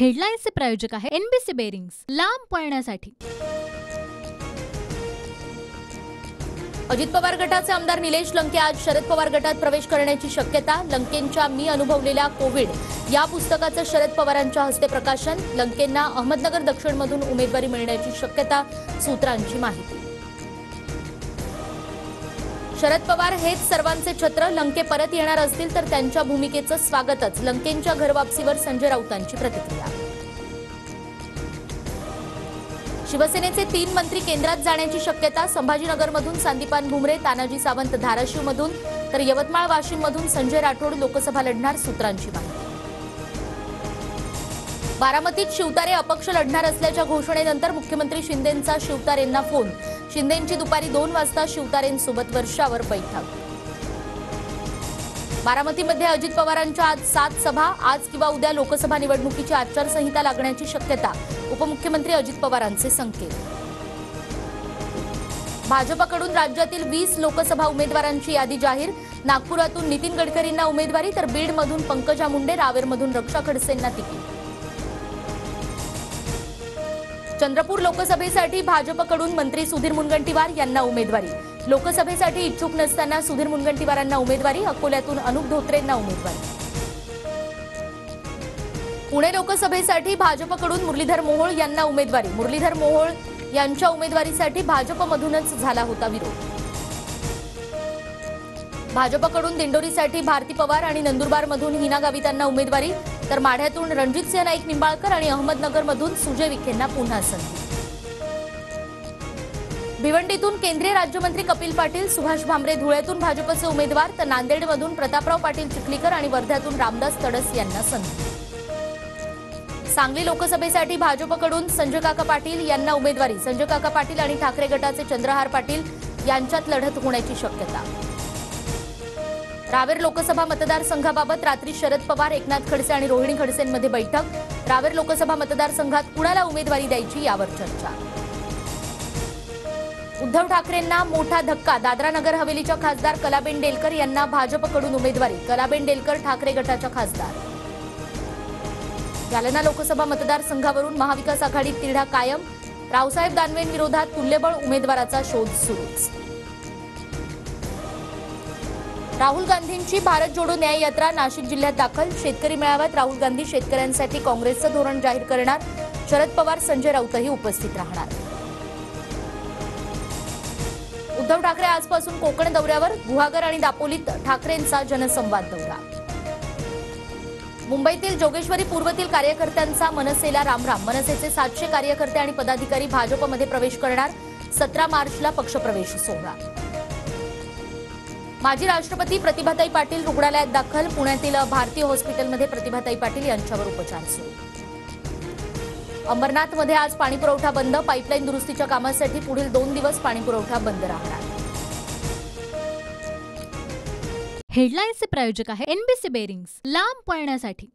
हेडलाईन्सचे प्रायोजक आहे NBC bearings, लांब पळण्यासाठी। अजित पवार गटाचे आमदार निलेश लंके आज शरद पवार गटात प्रवेश करण्याची शक्यता। लंकेंच्या मी अनुभवलेल्या कोविड या पुस्तकाचं शरद पवारांच्या हस्ते प्रकाशन। लंकेंना अहमदनगर दक्षिणमधून उमेदवारी मिळण्याची शक्यता, सूत्रांची माहिती। शरद पवार हेच सर्वांचे छत्र, लंके परत येणार असतील तर त्यांच्या भूमिकेचं स्वागतच। लंकेंच्या घरवापसीवर संजय राऊतांची प्रतिक्रिया। शिवसेनेचे 3 मंत्री केंद्रात जाण्याची शक्यता। संभाजीनगरमधून संदीपान भुमरे, तानाजी सावंत धाराशिवमधून तर यवतमाळ वाशिममधून संजय राठोड लोकसभा लढणार, सूत्रांची माहिती। बारामतीत शिवतारे अपक्ष लढणार असल्याच्या घोषणेनंतर मुख्यमंत्री शिंदेंचा शिवतारेंना फोन। शिंदेंची दुपारी 2 वाजता शिवतारेंसोबत वर्षावर बैठक। बारामतीमध्ये अजित पवारांच्या आज 7 सभा। आज किंवा उद्या लोकसभा निवडणुकीची आचारसंहिता लागण्याची शक्यता, उपमुख्यमंत्री अजित पवारांचे संकेत। भाजपकडून राज्यातील 20 लोकसभा उमेदवारांची यादी जाहीर। नागपुरातून नितीन गडकरींना उमेदवारी तर बीडमधून पंकजा मुंडे, रावेरमधून रक्षा खडसेंना तिकीट। चंद्रपूर लोकसभेसाठी भाजपकडून मंत्री सुधीर मुनगंटीवार यांना उमेदवारी। लोकसभेसाठी इच्छुक नसताना सुधीर मुनगंटीवारांना उमेदवारी। अकोल्यातून अनुप धोत्रेंना उमेदवारी। पुणे लोकसभेसाठी भाजपकडून मुरलीधर मोहोळ यांना उमेदवारी। मुरलीधर मोहोळ यांच्या उमेदवारीसाठी भाजपमधूनच झाला होता विरोध। भाजपकडून दिंडोरीसाठी भारती पवार आणि नंदुरबारमधून हिना गावितांना उमेदवारी तर माढ्यातून रणजितसिंह नाईक निंबाळकर आणि अहमदनगरमधून सुजय विखेंना पुन्हा संधी। भिवंडीतून केंद्रीय राज्यमंत्री कपिल पाटील, सुभाष भामरे धुळ्यातून भाजपचे उमेदवार तर नांदेडमधून प्रतापराव पाटील चिखलीकर आणि वर्ध्यातून रामदास तडस यांना संधी। सांगली लोकसभेसाठी भाजपकडून संजय काका पाटील यांना उमेदवारी। संजय काका पाटील आणि ठाकरे गटाचे चंद्रहार पाटील यांच्यात लढत होण्याची शक्यता। रावेर लोकसभा मतदारसंघाबाबत रात्री शरद पवार, एकनाथ खडसे आणि रोहिणी खडसेंमध्ये बैठक। रावेर लोकसभा मतदारसंघात कुणाला उमेदवारी द्यायची यावर चर्चा। उद्धव ठाकरेंना मोठा धक्का। दादरा नगर हवेलीच्या खासदार कलाबेन डेलकर यांना भाजपकडून उमेदवारी। कलाबेन डेलकर ठाकरे गटाच्या खासदार। जालना लोकसभा मतदारसंघावरून महाविकास आघाडीत तिढा कायम। रावसाहेब दानवेंविरोधात तुल्यबळ उमेदवाराचा शोध सुरूच। राहुल गांधींची भारत जोडो न्याय यात्रा नाशिक जिल्ह्यात दाखल। शेतकरी मेळाव्यात राहुल गांधी शेतकऱ्यांसाठी काँग्रेसचं धोरण जाहीर करणार। शरद पवार, संजय राऊतही उपस्थित राहणार। उद्धव ठाकरे आजपासून कोकण दौऱ्यावर। गुहागर आणि दापोलीत ठाकरेंचा जनसंवाद दौरा। मुंबईतील जोगेश्वरी पूर्वतील कार्यकर्त्यांचा मनसेला रामराम। मनसेचे 700 कार्यकर्ते आणि पदाधिकारी भाजपमध्ये प्रवेश करणार। 17 मार्चला पक्षप्रवेश सोहळा। माजी राष्ट्रपती प्रतिभाताई पाटील रुग्णालयात दाखल। पुण्यातील भारतीय हॉस्पिटलमध्ये प्रतिभाताई पाटील यांच्यावर उपचार सुरू। अंबरनाथमध्ये आज पाणीपुरवठा बंद। पाईपलाईन दुरुस्तीच्या कामासाठी पुढील 2 दिवस पाणीपुरवठा बंद राहणार। हेडलाईन्सचे प्रायोजक आहे एनबीसी बेरिंग्स, लांब पळण्यासाठी।